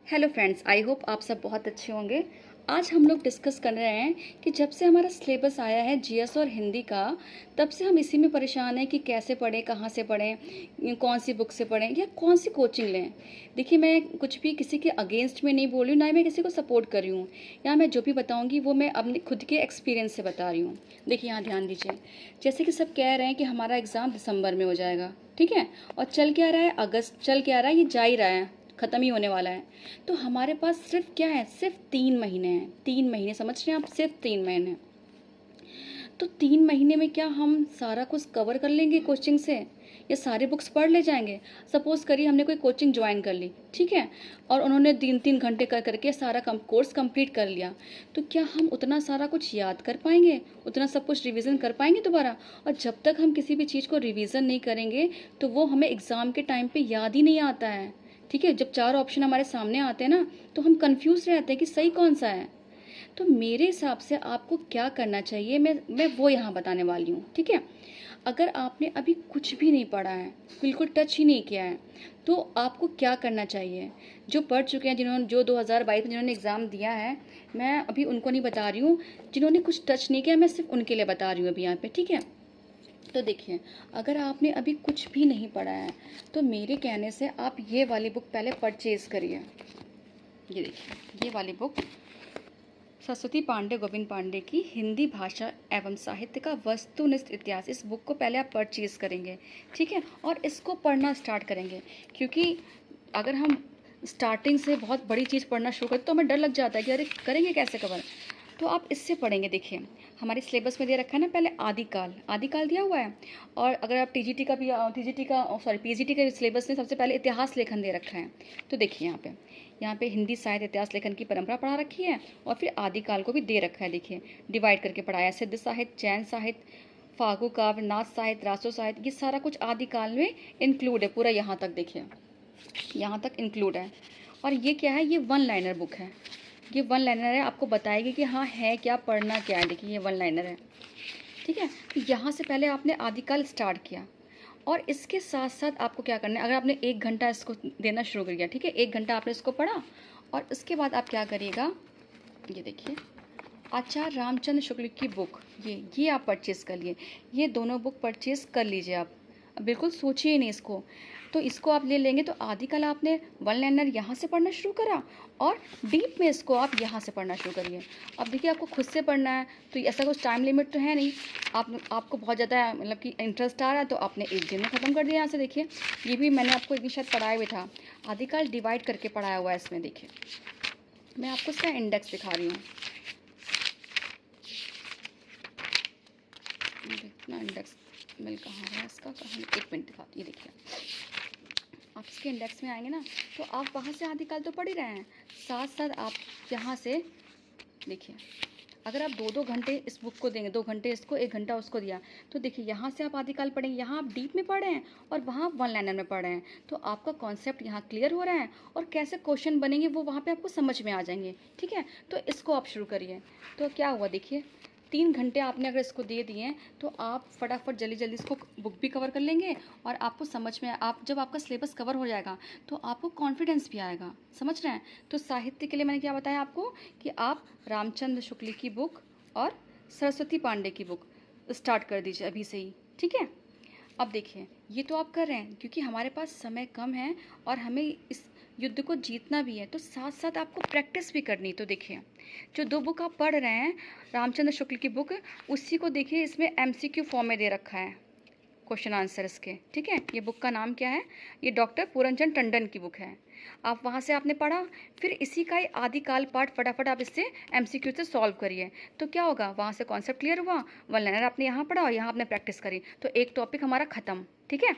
Hello friends, I hope आप सब बहुत अच्छे होंगे। आज हम लोग डिस्कस कर रहे हैं कि जब से हमारा सिलेबस आया है जीएस और हिंदी का, तब से हम इसी में परेशान हैं कि कैसे पढ़ें, कहाँ से पढ़ें, कौन सी बुक से पढ़ें या कौन सी कोचिंग लें। देखिए, मैं कुछ भी किसी के अगेंस्ट में नहीं बोल रही हूँ, ना ही मैं किसी को सपोर्ट कर रही हूँ। यहाँ मैं जो भी बताऊँगी वो मैं अपने खुद के एक्सपीरियंस से बता रही हूँ। देखिए, यहाँ ध्यान दीजिए। जैसे कि सब कह रहे हैं कि हमारा एग्ज़ाम दिसंबर में हो जाएगा, ठीक है, और चल क्या रहा है, अगस्त चल क्या रहा है, ये जा ही रहा है, ख़त्म ही होने वाला है। तो हमारे पास सिर्फ क्या है, सिर्फ 3 महीने हैं। 3 महीने, समझ रहे हैं आप, सिर्फ 3 महीने। तो 3 महीने में क्या हम सारा कुछ कवर कर लेंगे कोचिंग से, या सारे बुक्स पढ़ ले जाएंगे। सपोज करिए हमने कोई कोचिंग ज्वाइन कर ली, ठीक है, और उन्होंने 3-3 घंटे कर करके सारा कोर्स कंप्लीट कर लिया, तो क्या हम उतना सारा कुछ याद कर पाएंगे, उतना सब कुछ रिवीजन कर पाएंगे दोबारा? और जब तक हम किसी भी चीज़ को रिवीजन नहीं करेंगे तो वो हमें एग्ज़ाम के टाइम पे याद ही नहीं आता है। ठीक है, जब 4 ऑप्शन हमारे सामने आते हैं ना, तो हम कंफ्यूज रहते हैं कि सही कौन सा है। तो मेरे हिसाब से आपको क्या करना चाहिए, मैं वो यहाँ बताने वाली हूँ, ठीक है। अगर आपने अभी कुछ भी नहीं पढ़ा है, बिल्कुल टच ही नहीं किया है, तो आपको क्या करना चाहिए। जो पढ़ चुके हैं, जिन्होंने जो 2022 में जिन्होंने एग्ज़ाम दिया है, मैं अभी उनको नहीं बता रही हूँ। जिन्होंने कुछ टच नहीं किया, मैं सिर्फ उनके लिए बता रही हूँ अभी यहाँ पे, ठीक है। तो देखिए, अगर आपने अभी कुछ भी नहीं पढ़ा है, तो मेरे कहने से आप ये वाली बुक पहले परचेज़ करिए। ये देखिए, ये वाली बुक सरस्वती पांडे, गोविंद पांडे की हिंदी भाषा एवं साहित्य का वस्तुनिष्ठ इतिहास, इस बुक को पहले आप परचेज़ करेंगे, ठीक है, और इसको पढ़ना स्टार्ट करेंगे। क्योंकि अगर हम स्टार्टिंग से बहुत बड़ी चीज़ पढ़ना शुरू करें तो हमें डर लग जाता है कि अरे करेंगे कैसे कवर। तो आप इससे पढ़ेंगे। देखिए, हमारे सिलेबस में दे रखा है ना, पहले आदिकाल, आदिकाल दिया हुआ है। और अगर आप टीजीटी का भी पीजीटी के सिलेबस में सबसे पहले इतिहास लेखन दे रखा है। तो देखिए, यहाँ पे हिंदी साहित्य इतिहास लेखन की परंपरा पढ़ा रखी है, और फिर आदिकाल को भी दे रखा है। देखिए, डिवाइड करके पढ़ाया, सिद्ध साहित्य, जैन साहित्य, फागु काव्य, नाथ साहित्य, रासो साहित्य, ये सारा कुछ आदिकाल में इंक्लूड है पूरा। यहाँ तक देखिए, यहाँ तक इंक्लूड है। और ये क्या है, ये 1 लाइनर बुक है। ये 1 लाइनर है, आपको बताएगी कि हाँ है क्या, पढ़ना क्या है। देखिए, ये 1 लाइनर है, ठीक है। तो यहाँ से पहले आपने आदिकाल स्टार्ट किया, और इसके साथ साथ आपको क्या करना है, अगर आपने 1 घंटा इसको देना शुरू कर दिया, ठीक है, 1 घंटा आपने इसको पढ़ा, और इसके बाद आप क्या करिएगा, ये देखिए, आचार्य रामचंद्र शुक्ल की बुक, ये आप परचेज़ कर लिए। ये दोनों बुक परचेज़ कर लीजिए आप, बिल्कुल सोचिए नहीं इसको। तो इसको आप ले लेंगे, तो आदिकाल आपने 1 लाइनर यहाँ से पढ़ना शुरू करा, और डीप में इसको आप यहाँ से पढ़ना शुरू करिए। अब देखिए, आपको खुद से पढ़ना है तो ऐसा कुछ टाइम लिमिट तो है नहीं। आपको बहुत ज़्यादा मतलब कि इंटरेस्ट आ रहा है तो आपने एक दिन में ख़त्म कर दिया। यहाँ से देखिए, ये भी मैंने आपको एक दिन शायद पढ़ाया हुआ था, आदिकाल डिवाइड करके पढ़ाया हुआ है इसमें। देखिए, मैं आपको इसका इंडेक्स दिखा रही हूँ, इतना इंडेक्स मिल कहाँ है इसका, कहाँ, 1 मिनट दिखाती, ये देखिए। आप इसके इंडेक्स में आएंगे ना, तो आप वहाँ से आदिकाल तो पढ़ ही रहे हैं, साथ साथ आप यहाँ से देखिए, अगर आप 2-2 घंटे इस बुक को देंगे, 2 घंटे इसको, 1 घंटा उसको दिया, तो देखिए यहाँ से आप आदिकाल पढ़ेंगे, यहाँ आप डीप में पढ़ रहे हैं और वहाँ 1 लाइनर में पढ़ रहे हैं। तो आपका कॉन्सेप्ट यहाँ क्लियर हो रहा है, और कैसे क्वेश्चन बनेंगे वो वहाँ पे आपको समझ में आ जाएंगे, ठीक है। तो इसको आप शुरू करिए। तो क्या हुआ, देखिए, 3 घंटे आपने अगर इसको दे दिए, तो आप फटाफट जल्दी जल्दी इसको बुक भी कवर कर लेंगे, और आपको समझ में, आप जब आपका सिलेबस कवर हो जाएगा तो आपको कॉन्फिडेंस भी आएगा, समझ रहे हैं। तो साहित्य के लिए मैंने क्या बताया आपको, कि आप रामचंद्र शुक्ल की बुक और सरस्वती पांडे की बुक स्टार्ट कर दीजिए अभी से ही, ठीक है। अब देखिए, ये तो आप कर रहे हैं क्योंकि हमारे पास समय कम है और हमें इस युद्ध को जीतना भी है, तो साथ साथ आपको प्रैक्टिस भी करनी। तो देखिए, जो 2 बुक आप पढ़ रहे हैं, रामचंद्र शुक्ल की बुक, उसी को देखिए, इसमें एमसीक्यू फॉर्म में दे रखा है, क्वेश्चन आंसर इसके, ठीक है। ये बुक का नाम क्या है, ये डॉक्टर पूरनचंद टंडन की बुक है। आप वहाँ से आपने पढ़ा, फिर इसी का ही आदिकाल पार्ट फटाफट आप इससे एमसीक्यू से सॉल्व करिए। तो क्या होगा, वहाँ से कॉन्सेप्ट क्लियर हुआ, 1 लाइनर आपने यहाँ पढ़ा और यहाँ आपने प्रैक्टिस करी, तो एक टॉपिक हमारा ख़त्म, ठीक है।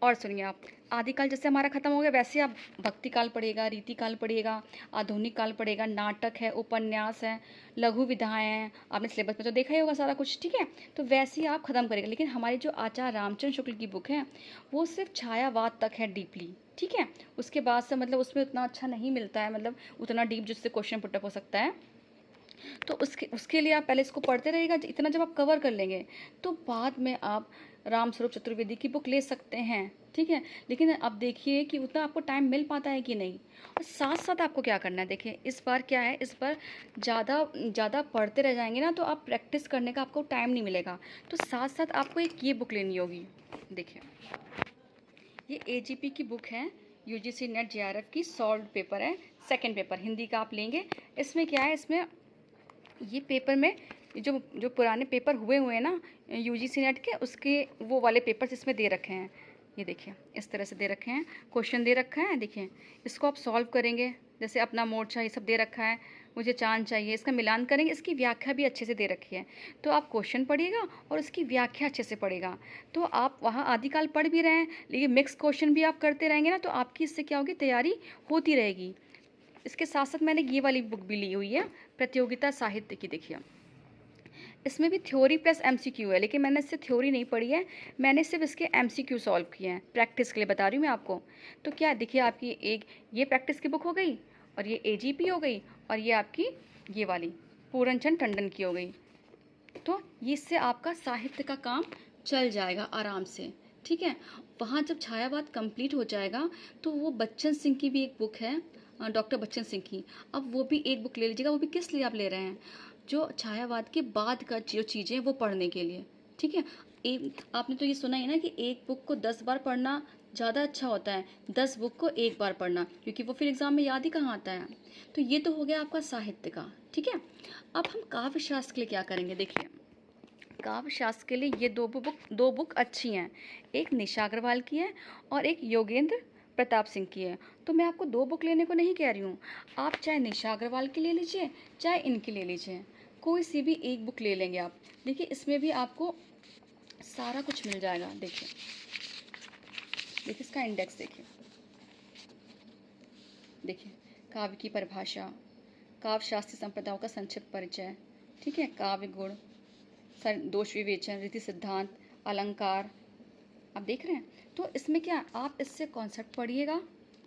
और सुनिए, आप आदिकाल जैसे हमारा ख़त्म हो गया, वैसे आप भक्ति काल पढ़िएगा, रीतिकाल पढ़िएगा, आधुनिक काल पढ़िएगा, नाटक है, उपन्यास है, लघु विधाएँ हैं, आपने सिलेबस में तो देखा ही होगा सारा कुछ, ठीक है। तो वैसे ही आप ख़त्म करेंगे। लेकिन हमारी जो आचार्य रामचंद्र शुक्ल की बुक है, वो सिर्फ छायावाद तक है डीपली, ठीक है। उसके बाद से मतलब उसमें उतना अच्छा नहीं मिलता है, मतलब उतना डीप जिससे क्वेश्चन पुटअप हो सकता है। तो उसके लिए आप पहले इसको पढ़ते रहिएगा। इतना जब आप कवर कर लेंगे, तो बाद में आप राम स्वरूप चतुर्वेदी की बुक ले सकते हैं, ठीक है। लेकिन अब देखिए कि उतना आपको टाइम मिल पाता है कि नहीं। और साथ साथ आपको क्या करना है, देखिए इस बार क्या है, इस बार ज़्यादा ज़्यादा पढ़ते रह जाएंगे ना तो आप प्रैक्टिस करने का आपको टाइम नहीं मिलेगा। तो साथ साथ आपको एक ये बुक लेनी होगी। देखिए ये एजीपी की बुक है, यूजीसी नेट जेआरएफ की सॉल्व पेपर है, सेकंड पेपर हिंदी का आप लेंगे। इसमें क्या है, इसमें ये पेपर में जो जो पुराने पेपर हुए हुए हैं ना यूजीसी नेट के, उसके वो वाले पेपर्स इसमें दे रखे हैं। ये देखिए इस तरह से दे रखे हैं, क्वेश्चन दे रखा है। देखिए इसको आप सॉल्व करेंगे, जैसे अपना मोर्चा ये सब दे रखा है, मुझे चांद चाहिए, इसका मिलान करेंगे। इसकी व्याख्या भी अच्छे से दे रखी है, तो आप क्वेश्चन पढ़िएगा और उसकी व्याख्या अच्छे से पढ़ेगा। तो आप वहाँ आदिकाल पढ़ भी रहे हैं, लेकिन मिक्स क्वेश्चन भी आप करते रहेंगे ना, तो आपकी इससे क्या होगी, तैयारी होती रहेगी। इसके साथ साथ मैंने ये वाली बुक भी ली हुई है, प्रतियोगिता साहित्य की। देखिए इसमें भी थ्योरी प्लस एमसीक्यू है, लेकिन मैंने इससे थ्योरी नहीं पढ़ी है, मैंने सिर्फ इसके एमसीक्यू सॉल्व किए हैं, प्रैक्टिस के लिए बता रही हूँ मैं आपको। तो क्या देखिए आपकी एक ये प्रैक्टिस की बुक हो गई, और ये एजीपी हो गई, और ये आपकी ये वाली पूरनचंद टंडन की हो गई। तो इससे आपका साहित्य का काम चल जाएगा आराम से, ठीक है। वहाँ जब छायावाद कंप्लीट हो जाएगा तो वो बच्चन सिंह की भी एक बुक है, डॉक्टर बच्चन सिंह की, अब वो भी एक बुक ले लीजिएगा। वो भी किस लिए आप ले रहे हैं, जो छायावाद के बाद का जो चीज़ें हैं वो पढ़ने के लिए, ठीक है। एक आपने तो ये सुना ही ना कि एक बुक को 10 बार पढ़ना ज़्यादा अच्छा होता है, 10 बुक को एक बार पढ़ना, क्योंकि वो फिर एग्ज़ाम में याद ही कहाँ आता है। तो ये तो हो गया आपका साहित्य का, ठीक है। अब हम काव्य शास्त्र के लिए क्या करेंगे, देखिए काव्य शास्त्र के लिए ये दो बुक अच्छी हैं, एक निशा अग्रवाल की है और एक योगेंद्र प्रताप सिंह की है। तो मैं आपको दो बुक लेने को नहीं कह रही हूँ, आप चाहे निशा अग्रवाल की ले लीजिए चाहे इनकी ले लीजिए, कोई सी भी एक बुक ले लेंगे आप। देखिए इसमें भी आपको सारा कुछ मिल जाएगा। देखिए देखिए इसका इंडेक्स देखिए, देखिए काव्य की परिभाषा, काव्य शास्त्रीय संप्रदायों का संक्षिप्त परिचय, ठीक है, काव्य गुण, दोष विवेचन, रीति सिद्धांत, अलंकार, आप देख रहे हैं। तो इसमें क्या आप इससे कॉन्सेप्ट पढ़िएगा,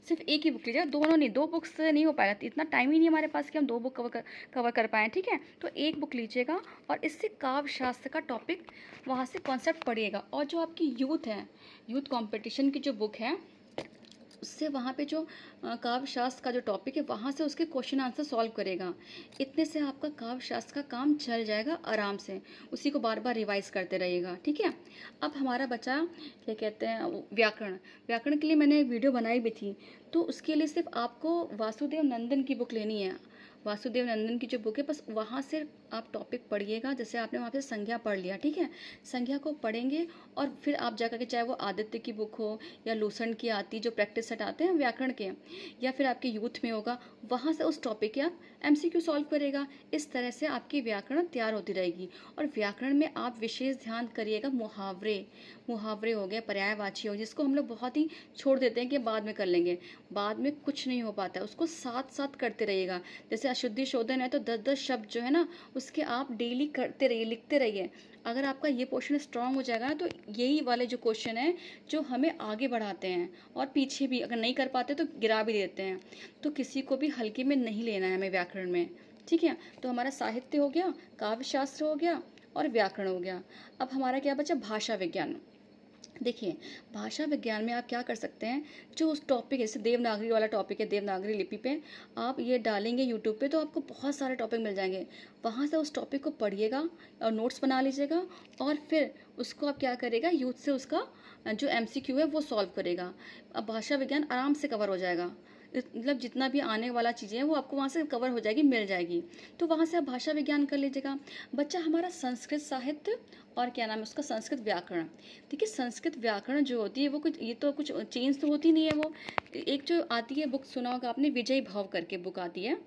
सिर्फ एक ही बुक लीजिएगा, दोनों नहीं, दो बुक्स से नहीं हो पाएगा, इतना टाइम ही नहीं हमारे पास कि हम दो बुक कवर कर पाएँ, ठीक है। तो एक बुक लीजिएगा और इससे काव्य शास्त्र का टॉपिक वहाँ से कॉन्सेप्ट पढ़िएगा। और जो आपकी यूथ है, यूथ कंपटीशन की जो बुक है, उससे वहाँ पे जो काव्य शास्त्र का जो टॉपिक है वहाँ से उसके क्वेश्चन आंसर सॉल्व करेगा। इतने से आपका काव्य शास्त्र का काम चल जाएगा आराम से, उसी को बार बार रिवाइज करते रहिएगा, ठीक है। अब हमारा बचा क्या कहते हैं व्याकरण। व्याकरण के लिए मैंने एक वीडियो बनाई भी थी, तो उसके लिए सिर्फ आपको वासुदेव नंदन की बुक लेनी है। वासुदेव नंदन की जो बुक है बस वहाँ से आप टॉपिक पढ़िएगा, जैसे आपने वहाँ पे संज्ञा पढ़ लिया, ठीक है, संज्ञा को पढ़ेंगे और फिर आप जाकर के चाहे वो आदित्य की बुक हो या लूसंड की आती जो प्रैक्टिस सेट आते हैं व्याकरण के, या फिर आपके यूथ में होगा, वहाँ से उस टॉपिक के आप एमसीक्यू सॉल्व करेगा। इस तरह से आपकी व्याकरण तैयार होती रहेगी। और व्याकरण में आप विशेष ध्यान करिएगा मुहावरे, मुहावरे हो गए, पर्यायवाची हो, जिसको हम लोग बहुत ही छोड़ देते हैं कि बाद में कर लेंगे, बाद में कुछ नहीं हो पाता है, उसको साथ साथ करते रहिएगा। जैसे अशुद्धि शोधन है तो 10-10 शब्द जो है ना उसके आप डेली करते रहिए, लिखते रहिए। अगर आपका ये पोर्शन स्ट्रांग हो जाएगा ना तो यही वाले जो क्वेश्चन हैं जो हमें आगे बढ़ाते हैं, और पीछे भी अगर नहीं कर पाते तो गिरा भी देते हैं। तो किसी को भी हल्के में नहीं लेना है हमें व्याकरण में, ठीक है। तो हमारा साहित्य हो गया, काव्य शास्त्र हो गया और व्याकरण हो गया। अब हमारा क्या बचा, भाषा विज्ञान। देखिए भाषा विज्ञान में आप क्या कर सकते हैं, जो उस टॉपिक है, जैसे देवनागरी वाला टॉपिक है, देवनागरी लिपि पे आप ये डालेंगे यूट्यूब पे तो आपको बहुत सारे टॉपिक मिल जाएंगे। वहाँ से उस टॉपिक को पढ़िएगा और नोट्स बना लीजिएगा, और फिर उसको आप क्या करेगा, यूथ से उसका जो एमसीक्यू है वो सॉल्व करेगा। अब भाषा विज्ञान आराम से कवर हो जाएगा, मतलब जितना भी आने वाला चीज़ें हैं वो आपको वहाँ से कवर हो जाएगी, मिल जाएगी। तो वहाँ से आप भाषा विज्ञान कर लीजिएगा। बच्चा हमारा संस्कृत साहित्य और क्या नाम है उसका, संस्कृत व्याकरण। देखिए संस्कृत व्याकरण जो होती है वो कुछ, ये तो कुछ चेंज तो होती नहीं है। वो एक जो आती है बुक, सुना होगा आपने, विजय भाव करके बुक आती है,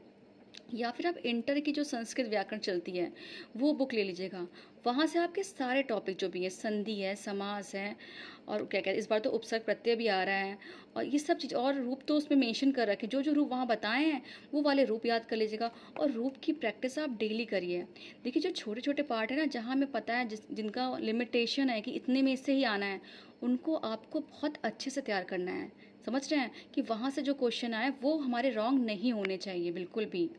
या फिर आप इंटर की जो संस्कृत व्याकरण चलती है वो बुक ले लीजिएगा। वहाँ से आपके सारे टॉपिक जो भी है, संधि है, समास है, और क्या कहते हैं इस बार तो उपसर्ग प्रत्यय भी आ रहा है, और ये सब चीज़, और रूप तो उसमें मेंशन कर रखे, जो जो रूप वहाँ बताए हैं वो वाले रूप याद कर लीजिएगा। और रूप की प्रैक्टिस आप डेली करिए। देखिए जो छोटे छोटे पार्ट है ना, जहाँ हमें पता है जिनका लिमिटेशन है कि इतने में से ही आना है, उनको आपको बहुत अच्छे से तैयार करना है। समझ रहे हैं कि वहाँ से जो क्वेश्चन आए वो हमारे रॉन्ग नहीं होने चाहिए बिल्कुल भी।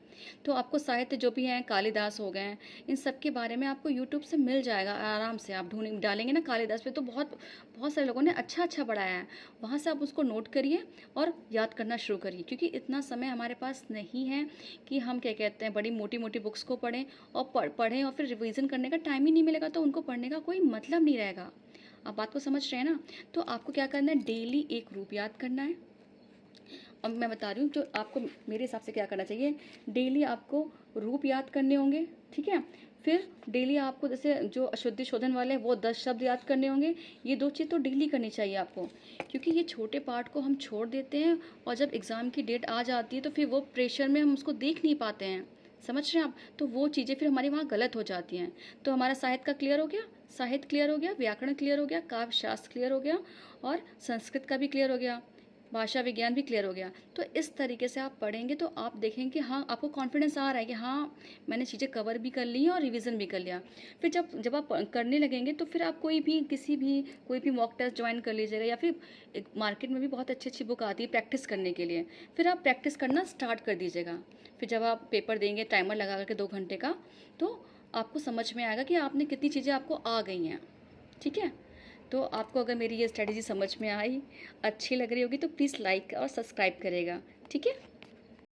तो आपको साहित्य जो भी हैं, कालिदास हो गए, इन सब के बारे में आपको यूट्यूब से मिल जाएगा आराम से। आप ढूंढ डालेंगे ना कालिदास पे, तो बहुत बहुत सारे लोगों ने अच्छा अच्छा पढ़ाया है। वहाँ से आप उसको नोट करिए और याद करना शुरू करिए, क्योंकि इतना समय हमारे पास नहीं है कि हम क्या कहते हैं बड़ी मोटी मोटी बुक्स को पढ़ें और पढ़ें और फिर रिवीजन करने का टाइम ही नहीं मिलेगा, तो उनको पढ़ने का कोई मतलब नहीं रहेगा। आप बात को समझ रहे हैं ना? तो आपको क्या करना है, डेली एक रूप याद करना है। अब मैं बता रही हूँ जो आपको मेरे हिसाब से क्या करना चाहिए। डेली आपको रूप याद करने होंगे, ठीक है। फिर डेली आपको जैसे जो अशुद्धि शोधन वाले हैं वो 10 शब्द याद करने होंगे। ये 2 चीज़ तो डेली करनी चाहिए आपको, क्योंकि ये छोटे पार्ट को हम छोड़ देते हैं और जब एग्ज़ाम की डेट आ जाती है तो फिर वो प्रेशर में हम उसको देख नहीं पाते हैं। समझ रहे हैं आप? तो वो चीज़ें फिर हमारी वहाँ गलत हो जाती हैं। तो हमारा साहित्य का क्लियर हो गया, साहित्य क्लियर हो गया, व्याकरण क्लियर हो गया, काव्य शास्त्र क्लियर हो गया और संस्कृत का भी क्लियर हो गया, भाषा विज्ञान भी क्लियर हो गया। तो इस तरीके से आप पढ़ेंगे तो आप देखेंगे कि हाँ आपको कॉन्फिडेंस आ रहा है कि हाँ मैंने चीज़ें कवर भी कर ली हैं और रिवीजन भी कर लिया। फिर जब आप करने लगेंगे तो फिर आप कोई भी मॉक टेस्ट ज्वाइन कर लीजिएगा, या फिर एक मार्केट में भी बहुत अच्छी अच्छी बुक आती है प्रैक्टिस करने के लिए। फिर आप प्रैक्टिस करना स्टार्ट कर दीजिएगा। फिर जब आप पेपर देंगे टाइमर लगा करके 2 घंटे का, तो आपको समझ में आएगा कि आपने कितनी चीज़ें आपको आ गई हैं, ठीक है। तो आपको अगर मेरी ये स्ट्रेटजी समझ में आई, अच्छी लग रही होगी, तो प्लीज़ लाइक और सब्सक्राइब करेगा, ठीक है।